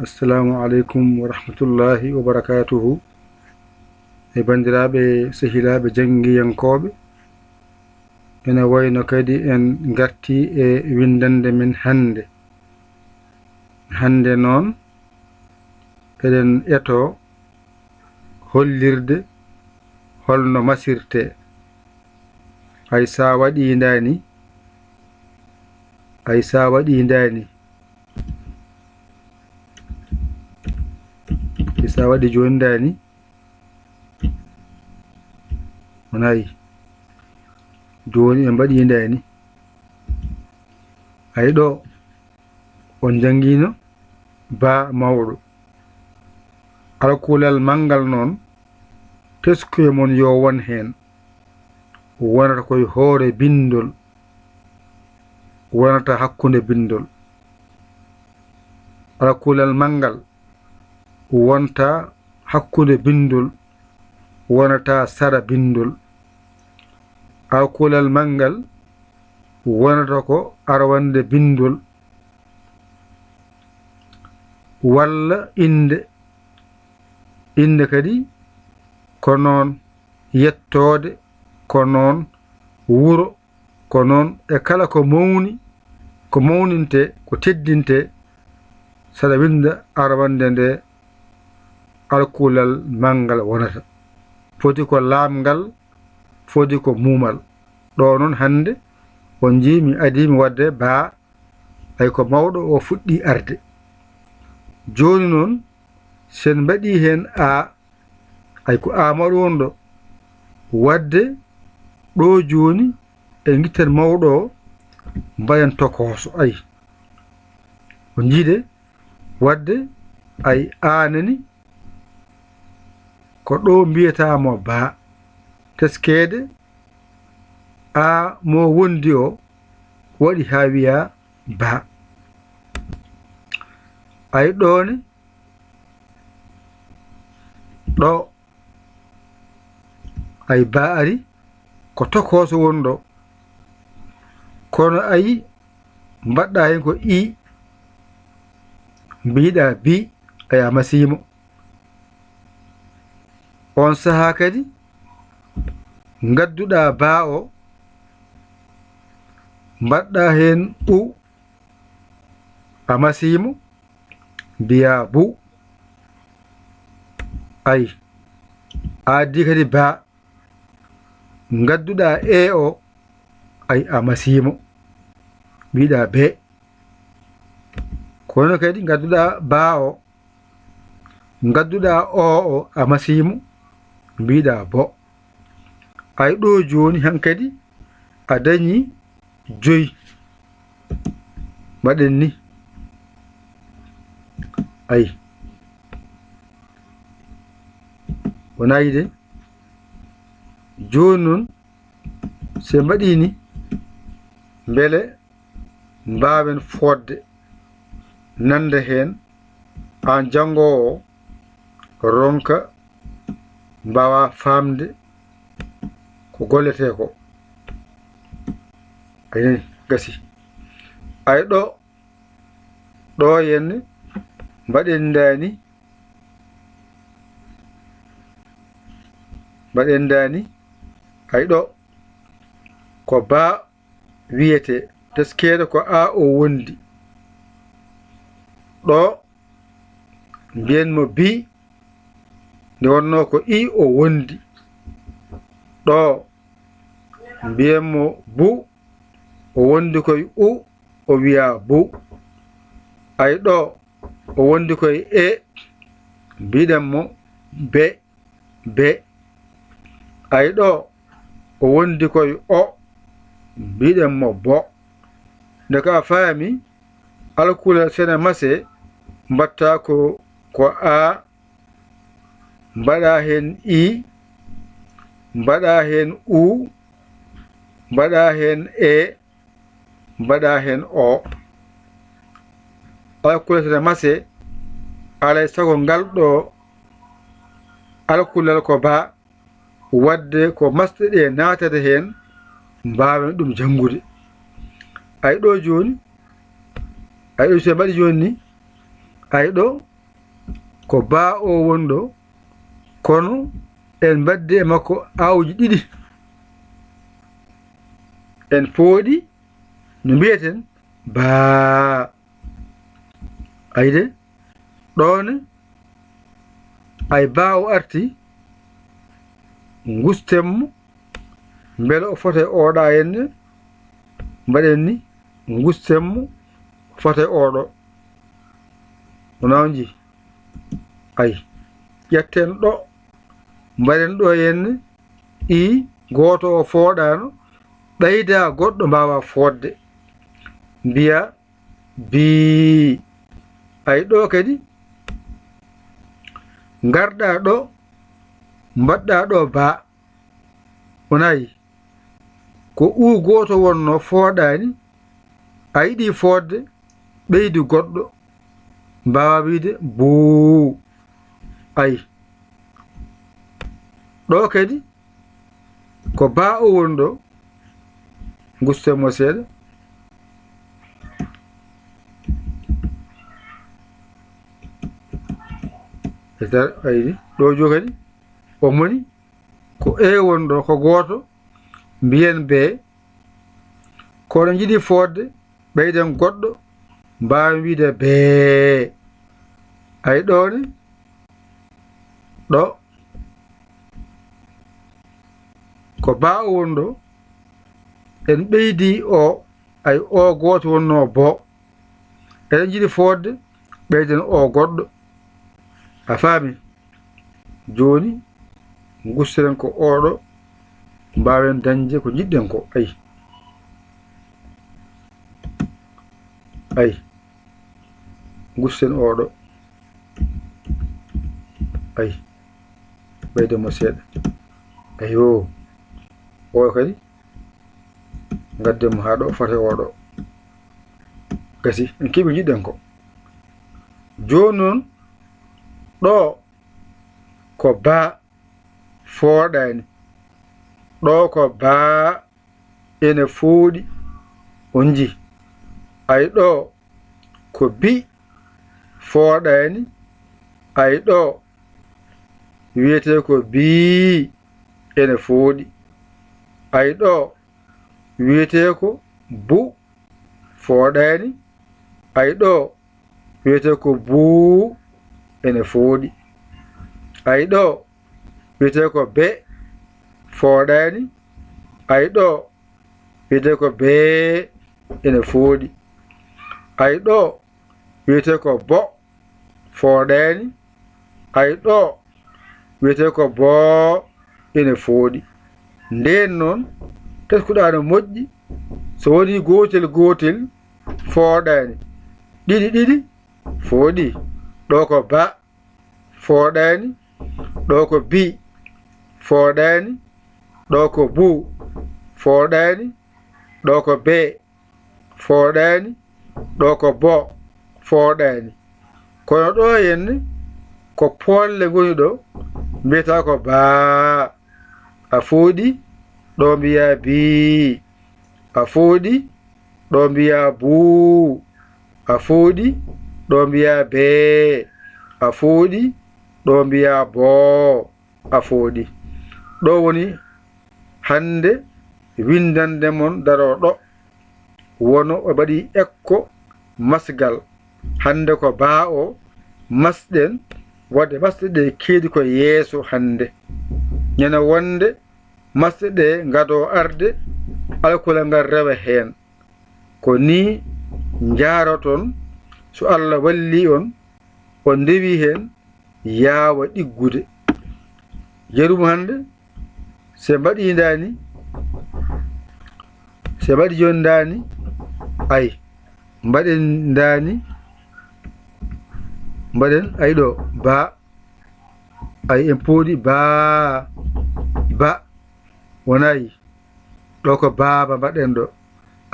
assalamu alaikum wa rahmatullahi wa barakatuhu. Bandiraɓe sehilaɓe jangiyankoɓe, ene wayno kadi en garti e windande men hande noon eɗen eto hollirde holno masirte hay sa waɗi ndani sa waɗi joni dani onayi joni en mbaɗi dani ay ɗo on jangino ba mawɗo alkulal mangal noon teskuye mon yo won hen wonata koye hoore bindol wonata hakkunde bindol alkulal mangal wonta hakkunde bindol wonata sara bindol alkulal mangal wonata ko arwande bindol walla inde kadi ko noon yettode ko noon wuro ko noon e kala ko mawni ko mawninte ko teddinte saɗa winda arwande nde alkulal mangal wonata foti ko laamgal foti ko muumal ɗo noon hande on jii mi adimi wadde baa ay ko mawɗo o fuɗɗi arde joni noon sen mbaɗi hen ay ko amaɗo on ɗo wadde ɗo joni e guitten mawɗo o mbayen tokoso ayi on jiide wadde ay anani ko ɗo mbiyatamo ba teskede mo wondi o waɗi ha wiya ba ay ɗone ɗo ay ba ari ko tokoso wonɗo kono ayi mbaɗɗa hen ko i mbiɗa bi aya masimo on saha kadi gadduɗa ba o mbaɗɗa hen a masimo biya bu ay addi kadi ba gadduɗa o ay a masimo mbiɗa be kono kadi gadduɗa ba o gadduɗa o a masimo mbiɗa bo ay ɗo joni hankadi a dañi joyi mbaɗen ni ay wonayi de joni noon se mbaɗini beele mbawen fodde nande hen an jangowo ronka mbawa famde ko gollete ko ayini gasi ay ɗo yenne mbaɗen dani ay ɗo ko ba wiyete teskede ko o wondi ɗo mbiyenmo bi nde wonno ko i o wondi ɗo mbiyenmo bu o wondi koye o wiya bu ay ɗo o wondi koye mbiɗenmo be ay ɗo o wondi koye o mbiɗenmo bo nde ka faami alkulal sene mase mbatta ko a mbaɗa hen i mbaɗa hen mbaɗa hen mbaɗa hen o alkulal sene mase alay sago ngal ɗo alkulal ko ba wadde ko masɗe ɗe natata hen mbawen ɗum jangude ay ɗo joni ay ɗo so mbaɗi joni ni ay ɗo ko baa o woni ɗo kono en mbaddi e makko aawuji ɗiɗi en pooɗi no mbiyeten baa ayde ɗone ay baa o arti gustemmo mbele o fota e oɗa henne mbaɗen ni gustemmo fota e oɗo wonawji ay ƴetten ɗo mbaɗen ɗo henne i goto o fooɗano ɓeyda goɗɗo mbawa fodde mbiya bii ay ɗo kadi garɗa ɗo mbaɗɗa ɗo baa wonayi ko goto wonno fooɗani a yiɗi fodde ɓeydi goɗɗo mbawa wiide buu ay ɗo kadi ko baa o woni ɗo gustemmo seeɗa aydi ɗo jo kadi o moni ko woni ɗo ko goto mbiyen bee kono jiɗi fodde ɓeyden goɗɗo mbawi wiide bee ay ɗone ɗo ko baa o woni ɗo en ɓeydi o ay o goto wonno bo eɗen jiɗi fodde ɓeyden o goɗɗo a faami joni gustiren ko oɗo mbawen dañde ko jiɗɗen ko ay gusten oɗo ay ɓeydemo seeɗa ayo o kadi gaddemo ha ɗo fate oɗo gasi en keeɓi jiɗɗen ko joni noon ɗo ko baa fooɗani ɗo ko baa ene fooɗi on ji ay ɗo ko bi fooɗani ay ɗo wiyete ko bii ene fooɗi ay ɗo wiyete ko bu fooɗani ay ɗo wiyete ko buu ene fooɗi ay ɗo wiyete ko be fooɗani ay ɗo wiyete ko bee ene fooɗi ay ɗo wiyete ko bo fooɗani ay ɗo wiyete ko boo ene fooɗi nden noon teskuɗa no moƴƴi so woni gotel gotel fooɗani ɗiɗi ɗiɗi fooɗi ɗo ko ba fooɗani ɗo ko bi fooɗani ɗo ko buu fooɗani ɗo ko bee fooɗani ɗo ko bo fooɗani kono ɗo henne ko polle goni ɗo mbiyata ko baa a fooɗi ɗo mbiya bii a fooɗi ɗo mbiya buu a fooɗi ɗo mbiya bee a fooɗi ɗo mbiya boo a fooɗi ɗo woni hande windande mon daro ɗo wono o mbaɗi ekko masgal hande ko baa o masɗen wadde masɗe ɗe keedi ko yeeso hande ñana wonde masɗe ɗe gado arde alkula ngal rewa heen ko ni jaaroton so Allah walli on o ndewi heen yaawa ɗiggude yerum hande se mbaɗi ndani se mbaɗi joni ndani ay mbaɗen ndani mbaɗen ay ɗo baa ay en pooɗi baa ba wonayi ɗo ko baaba mbaɗen ɗo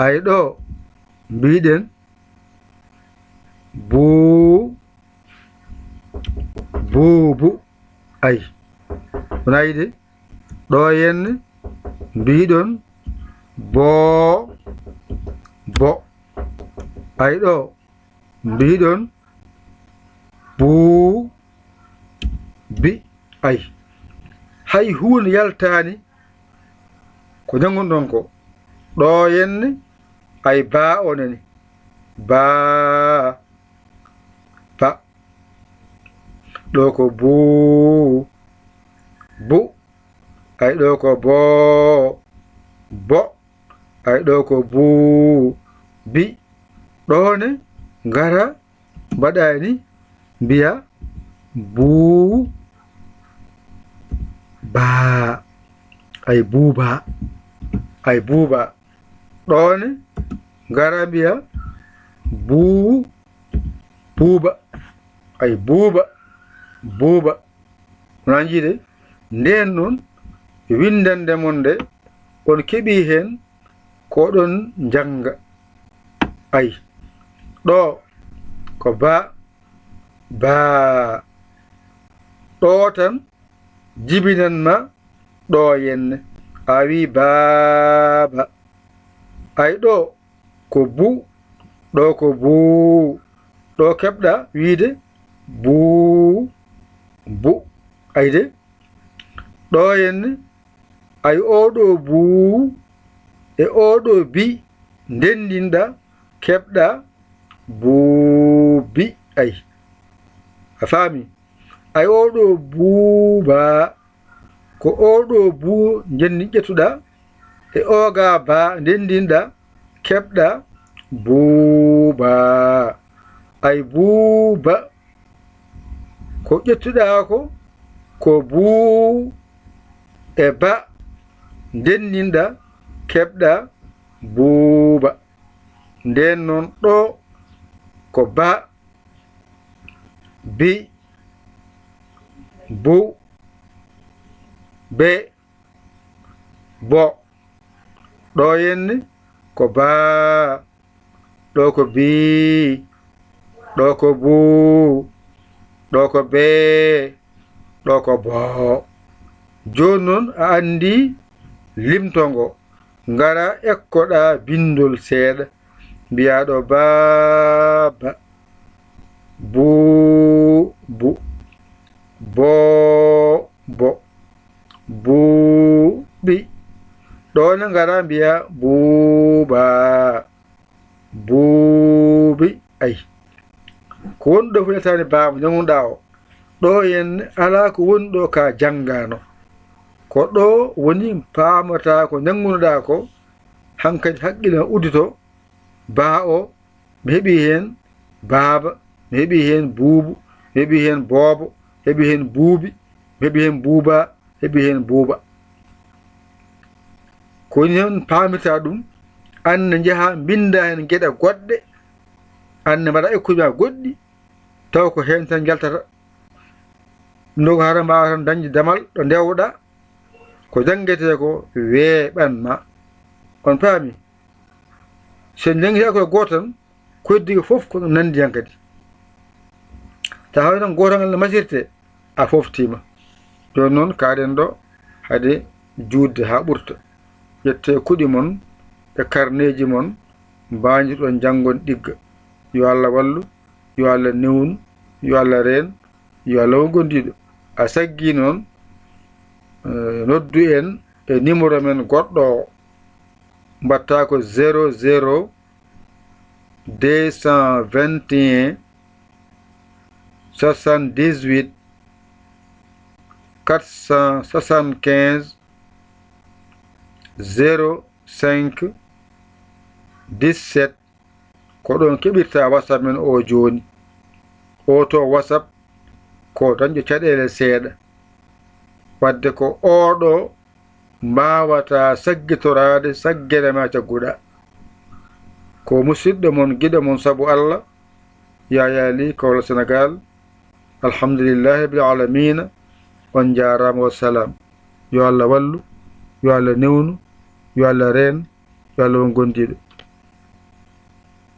ay ɗo mbiɗen buu buubu ay wonayi de ɗo henne mbiɗon boo bo ay ɗo mbiɗon buu bi ay hay huunde yaltaani ko jangonɗon ko ɗo henne ay baa o nani baa ba ɗo ko buu bu ay ɗo ko boo bo ay ɗo ko buu bi ɗone ngara mbaɗani mbiya buu baa ay buuba ay buuba ɗone ngara mbiya buu buuba ay buuba buuba wona jiide nden noon windande mon nde on keɓi hen koɗon janga ay ɗo ko ba baa ɗo tan jibinanma ɗo yenne a wi baaba ay ɗo ko bu ɗo ko buu ɗo keɓɗa wiide buu bu ayde ɗo henne ay oɗo buu e oɗo bi ndendinɗa keɓɗa buubi ay a faami ay oɗo buuba ko oɗo buu jenni ƴettuɗa e oga ba ndendinɗa keɓɗa buuba ay buuba ko ƴettuɗa ko buu e ba ndendinɗa keɓɗa buuba nden noon ɗo ko ba bi bu be bo ɗo henne ko baa ɗo ko bii ɗo ko buu ɗo ko bee ɗo ko boo joni noon a andi limtongo ngara ekkoɗa bindol seeɗa mbiyaɗo baaba buu bu boo bo buuɓi ɗone ngara mbiya buuba buuɓi ay ko woni ɗo fuɗatani baaba janguɗa o ɗo henne ala ko woni ɗo ka janngano ko ɗo woni paamata ko jangunoɗa ko hankadi haqqille ma uddito baa o mi heɓi hen baaba mi heɓi hen buubu mi heɓi hen boobo mi heɓi hen buubi mi heɓi hen buuba heɓi hen buuba ko woni hen paamirta ɗum anne jaha binda hen geɗe goɗɗe anne mbaɗa ekkude ma goɗɗi taw ko hen tan jaltata ɗum ɗo ko hara mbawa tan dañde damal ɗo ndewɗa ko jangete ko weeɓanma on paami sen jangita koye goto tan koddiga fof ko nandi hen kadi ta hawi tan gotal ngal ne masirte a foftima joni noon kaɗen ɗo haade juutde ha ɓurta ƴette kuɗi mon e carnet ji mon mbajiɗon janggon ɗigga yo Allah wallu yo Allah newnu yo Allah reen yo Allah wongondiɗo a saggi noon noddu en e numéro men goɗɗo o mbatta ko 00 221 78 475 05 17 ko ɗon keɓirta whatsapp men o joni o to whatsapp ko dañƴo caɗele seeɗa wadde ko oɗo mbawata saggitorade saggere ma cagguɗa ko musidɗo mon giɗo mon saabu Allah Yaya Ly Kawla Sénégal alhamdulillahi rabbil alamina on jarama wassalam yo Allah wallu yo Allah newnu yo Allah reen yo Allah won gondiɗo